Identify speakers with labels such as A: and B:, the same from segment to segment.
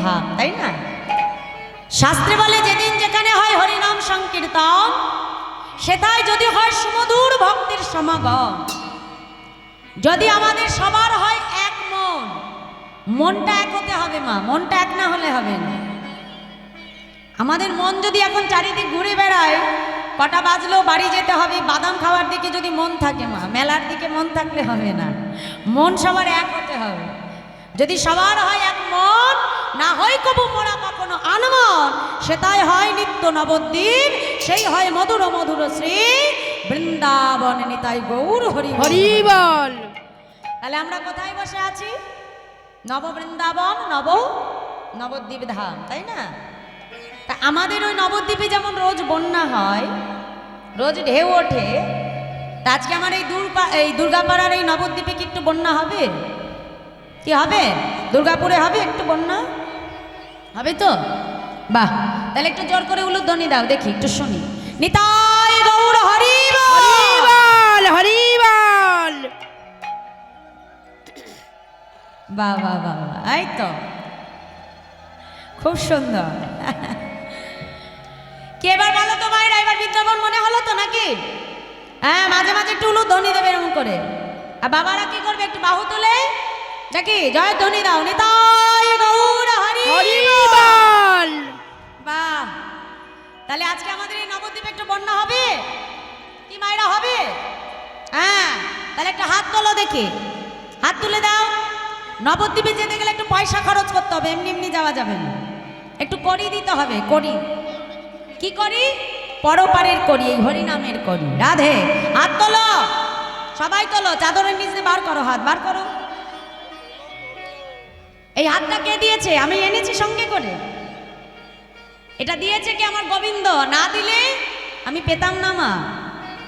A: ধাম, তাই না? শাস্ত্রে বলে যেদিন যেখানে হয় হরিনাম সংকীর্তন, সেটাই যদি হয় সুমধুর ভক্তির সমাগম। যদি আমাদের সবার হয় এক মন, মনটা এক হতে হবে মা, মনটা এক না হলে হবে না। আমাদের মন যদি এখন চারিদিক ঘুরে বেড়ায়, কটা বাজলেও বাড়ি যেতে হবে, বাদাম খাওয়ার দিকে যদি মন থাকে মা, মেলার দিকে মন থাকলে হবে না। মন সবার এক হতে হবে। যদি সবার হয় এক মন, না হয় কবু মোরা কখনো আনমন, সেটাই হয় নিত্য নবদ্বীপ, সেই হয় মধুর মধুর শ্রী বৃন্দাবন নিতাই গৌর হরি হরি বল। তাহলে আমরা কোথায় বসে আছি? নব বৃন্দাবন, নবদ্বীপ ধাম, তাই না? তা আমাদের ওই নবদ্বীপে যেমন রোজ বন্যা হয়, রোজ ঢেউ ওঠে, তা আজকে আমার এই দুর্গাপাড়ার এই নবদ্বীপে কি একটু বন্যা হবে? কি হবে? দুর্গাপুরে হবে একটু বন্যা? হবে তো? বাহ, তাহলে একটু জোর করে উলুধ্বনি দাও দেখি, একটু শুনি। নিতাই গৌর হরি বল, হরি বল। বাহ বাহ বাহ, এই তো খুব সুন্দর। কে এবার বলো তো মায়েরা, এবার বৃন্দাবন মনে হলো তো নাকি? হ্যাঁ, মাঝে মাঝে একটু উলুধ্বনি দেবে এরকম করে। আর বাবারা কি করবে? একটু বাহু তুলে নাকি জয় ধ্বনি দাও, নিতাই গৌর হরি বল। বাহ, তাহলে আজকে আমাদের এই নবদ্বীপে একটু বন্যা হবে কি মায়েরা? হবে? হ্যাঁ, তাহলে একটা হাত তোলো দেখি, হাত তুলে দাও। নবদ্বীপে যেতে গেলে একটু পয়সা খরচ করতে হবে, এমনি এমনি যাওয়া যাবে না, একটু করি দিতে হবে। করি কি করি? পরপারের করি, এই হরিনামের করি। রাধে, হাত তোলো, সবাই তোলো, চাদরের নিচে বার করো, হাত বার করো। এই হাতটা কে দিয়েছে? আমি এনেছি সঙ্গে করে। এটা দিয়েছে কি? আমার গোবিন্দ। না দিলে আমি পেতাম না মা।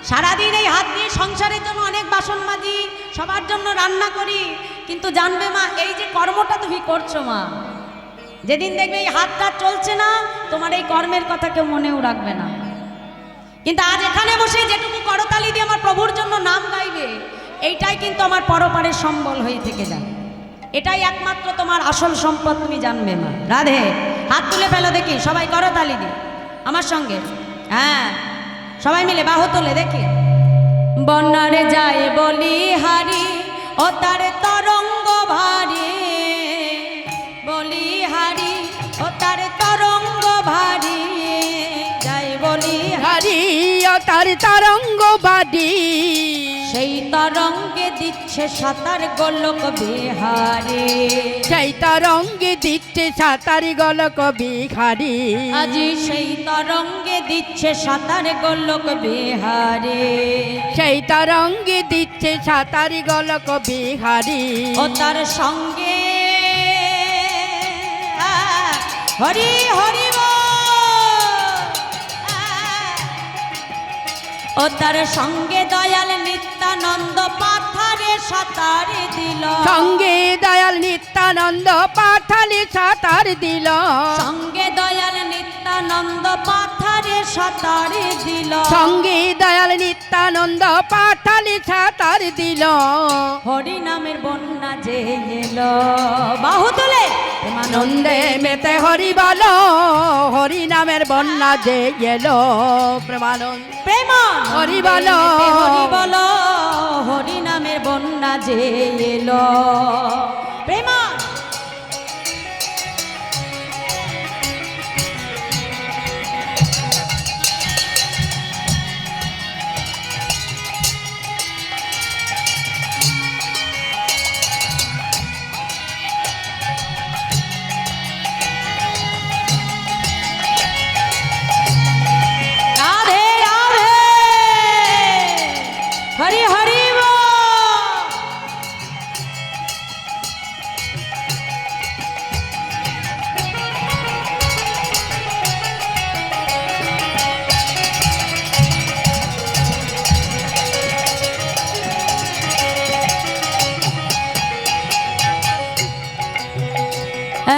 A: সারাদিন এই হাত দিয়ে সংসারের জন্য অনেক বাসন মাজি, সবার জন্য রান্না করি, কিন্তু জানবে মা, এই যে কর্মটা তুমি করছো মা, যেদিন দেখবে এই হাতটা চলছে না, তোমার এই কর্মের কথা কেউ মনেও রাখবে না। কিন্তু আজ এখানে বসে যেটুকু করতালি দিয়ে আমার প্রভুর জন্য নাম গাইবে, এইটাই কিন্তু আমার পরপারের সম্বল হয়ে থেকে যায়। এটাই একমাত্র তোমার আসল সম্পদ, তুমি জানবে মা। রাধে, হাত তুলে ফেলো দেখি, সবাই করতালি দি আমার সঙ্গে। হ্যাঁ, সবাই মিলে বাহু তুলে দেখি। বন্যারে যায় বলি হারি, ও তার তরঙ্গ ভারী, বলি হারি ও তার তরঙ্গ ভারী, যায় বলি
B: হারি ও তার তরঙ্গ বাড়ি,
A: সেই তরঙ্গে দিচ্ছে সাঁতার গোলক বিহারে,
B: সেই তরঙ্গে দিচ্ছে সাঁতার গোলক বিহারি,
A: আজি সেই তরঙ্গে দিচ্ছে সাঁতার গোলক বিহারে,
B: সেই তরঙ্গে দিচ্ছে সাঁতার গোলক বিহারি,
A: ও তার সঙ্গে হরি হরি ও তার সঙ্গে দয়াল নিত্যানন্দ পাথারে সাঁতারে দিল,
B: সঙ্গে দয়াল নিত্যানন্দ পাথালে সাঁতার দিল,
A: সঙ্গে দয়াল নিত্যানন্দ পাথারে সাঁতারে দিল,
B: সঙ্গে দয়াল নিত্যানন্দ পাথালে সাঁতার দিল।
A: হরি নামের বন্যা যে এলো, বাহু তুলে
B: প্রেমানন্দে মেতে হরি বলো, হরি নামের বন্যা যে এলো, প্রেমানন্দ
A: প্রেম
B: হরি বলো,
A: হরি বলো, হরি নামের বন্যা যে এলো, প্রেম। হরি হরি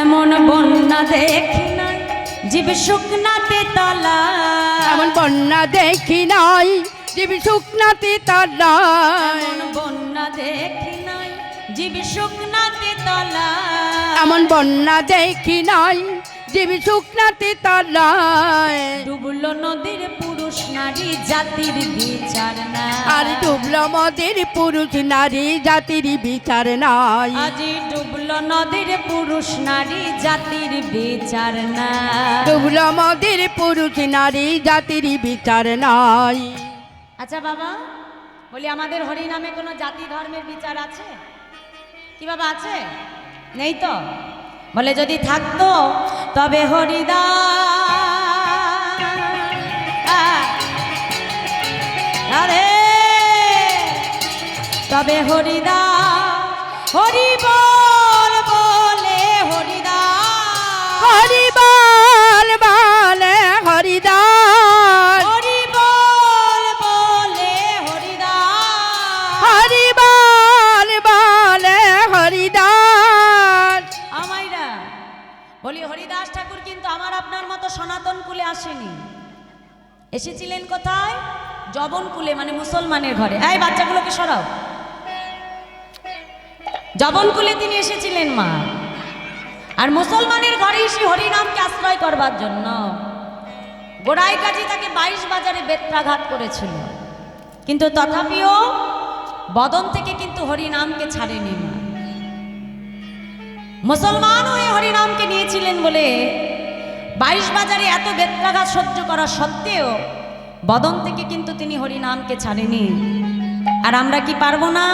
A: এমন বন্যা দেখি নাই জীব শুকনাতে তলা,
B: এমন বন্যা দেখি নাই জীব শুকনাতে তলা,
A: এমন বন্যা দেখি নাই জীব শুকনাতে তলা,
B: এমন বন্যা দেখি নাই দেবী শুকনাতে তলায়
A: ডুবলো নদীর পুরুষ নারী জাতির বিচার না
B: আর ডুবল মদের পুরুষ নারী জাতির বিচার নাই
A: আজি ডুবলো নদীর পুরুষ নারী জাতির বিচার না
B: ডুবল মদের পুরুষ নারী জাতির বিচার নাই।
A: আচ্ছা বাবা বলি আমাদের হরি নামে কোনো জাতি ধর্মের বিচার আছে কি বাবা আছে নেই তো বলে যদি থাকতো তবে রাধে তবে হরিদাস হরি বল বলে হরিদাস
B: হরি বল বলে হরিদাস
A: হরি বল বলে হরিদাস
B: হরি বল বলে হরিদাস।
A: আমাইরা বলি হরিদাস ঠাকুর কিন্তু আমার আপনার মতো সনাতন কুলে আসেনি এসেছিলেন কোথায় জবন কুলে মানে মুসলমানের ঘরে এই বাচ্চাগুলোকে সরাও জবন কুলে তিনি এসেছিলেন মা আর মুসলমানের ঘরে এসে হরিনামকে আশ্রয় করবার জন্য গোড়াই কাজী তাকে 22 বাজারে বেত্রাঘাত করেছিল কিন্তু তথাপিও বদন থেকে কিন্তু হরিনামকে ছাড়েনি মা মুসলমান হয়ে হরিনামকে নিয়েছিলেন বলে 22 বাজারে এত বেত্রাঘাত সহ্য করা সত্ত্বেও বদন থেকে কিন্তু তিনি হরিনামকে ছাড়েনি আর আমরা কি পারবো না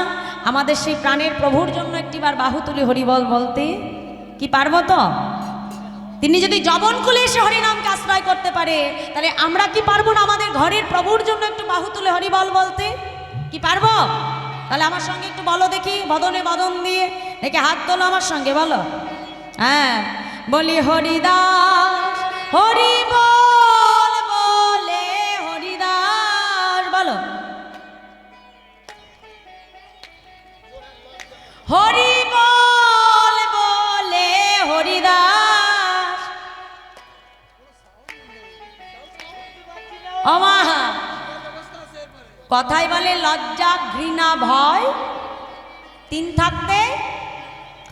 A: আমাদের সেই প্রাণের প্রভুর জন্য একটিবার বাহু তুলে হরিবল বলতে কি পারবো তো তিনি যদি জবন খুলে এসে হরিনামকে আশ্রয় করতে পারে তাহলে আমরা কি পারবো না আমাদের ঘরের প্রভুর জন্য একটু বাহু তুলে হরিবল বলতে কি পারবো তাহলে আমার সঙ্গে একটু বলো দেখি বদনে বদন দিয়ে দেখে হাত তোলো আমার সঙ্গে বলো হ্যাঁ বলি হরিদাস হরি বল বলে হরিদাস বলো হরি বল বলে হরিদাস অমা কথাই বলে লজ্জা ঘৃণা ভয় 3 থাকতে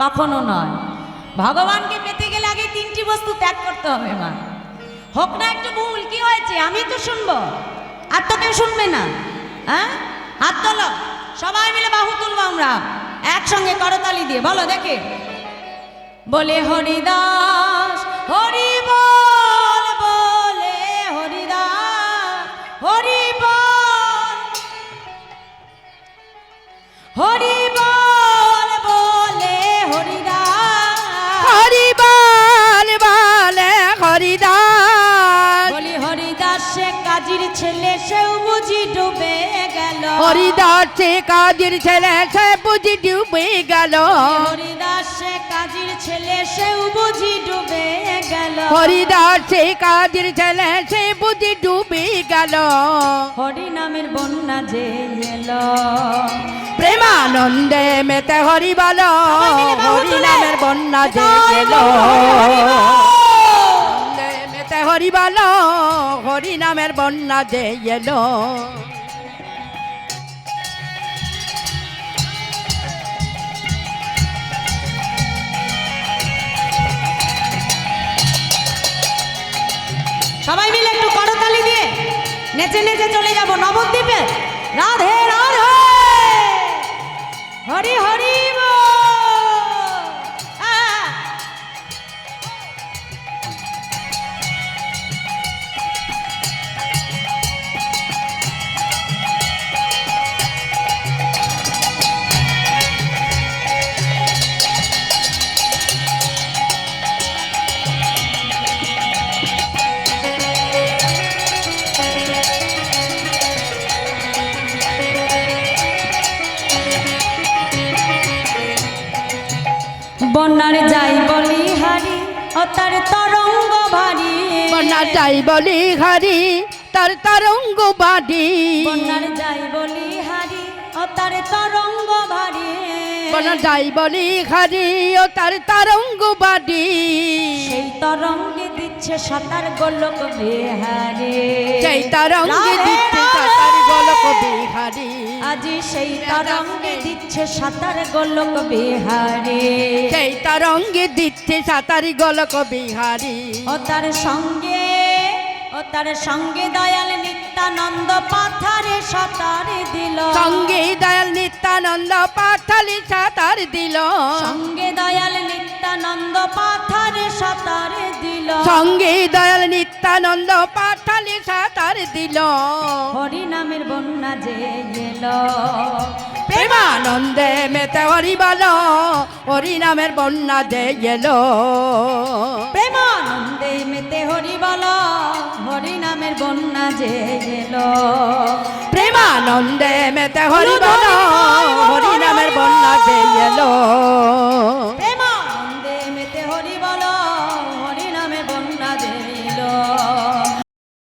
A: কখনো নয় ভগবানকে পেতে গেলে আগে 3টি বস্তু ত্যাগ করতে হবে মা হোক না একটু ভুল কি হয়েছে আমি তো শুনবো আর তো কেউ শুনবে না হ্যাঁ হাত তোলো সবাই মিলে বাহু তুলবো আমরা একসঙ্গে করতালি দিয়ে বলো দেখে বলে হরিদাস হরি বল বলে হরিদাস হরি বল হরি বল বলে হরিদাস
B: হরি বল বলে হরিদাস
A: বলি হরিদাস সে কাজীর ছেলে সেও বুঝি ডুবে গেল
B: হরিদাস সে কাজের ছেলে সে বুঝি ডুবে গেল
A: হরিদাস সে কাজীর ছেলে সেও বুঝি ডুবে গেল
B: হরিদাস সে কাজের ছেলে সে বুঝি ডুবে গেল
A: হরি নামের বন্যা যে এলো
B: প্রেমানন্দে মেতে হরি বল হরি নামের বন্যা যে এলো মেতে হরি বল হরি নামের বন্যা যে এলো
A: সবাই মিলে একটু করতালি দিয়ে নেচে নেচে চলে যাব নবদ্বীপে রাধে রাধে হরি হরি বল। বন্যার যাই বলি হারি ও তার তরঙ্গ ভারী
B: বন্যার যাই বলি হারি তার তরঙ্গ বাড়ি
A: বন্যার যাই বলি হারি ও তার তরঙ্গ ভারী
B: বন্যার যাই বলি হারি ও তার তরঙ্গ বাড়ি
A: সেই তরঙ্গে দিচ্ছে সাঁতার গোলক বিহারে
B: সেই তরঙ্গে দিচ্ছে সাঁতার গোলক বিহারি
A: আজি সেই তরঙ্গে দিচ্ছে সাঁতার গোলক বিহারী
B: সেই তরঙ্গে দিচ্ছে সাঁতারি গোলক বিহারী
A: ও তার সঙ্গে দয়াল নিত্যানন্দ পাথারে সাঁতার দিল
B: সঙ্গে দয়াল নিত্যানন্দ পাথালি সাঁতার দিল
A: সঙ্গে দয়াল নিত্যানন্দ পাথারে সাঁতার দিল
B: সঙ্গে দয়াল নিত্যানন্দ পাথালি সাঁতার দিল
A: হরি নামের বন্যা যে এলো
B: প্রেমানন্দে মেতে হরি বলো হরি নামের বন্যা যে এলো
A: প্রেমানন্দে মেতে হরি বল হরি নামের বন্যা যে এলো
B: প্রেমানন্দে মেতে হরি বলো হরি নামের বন্যা যে এলো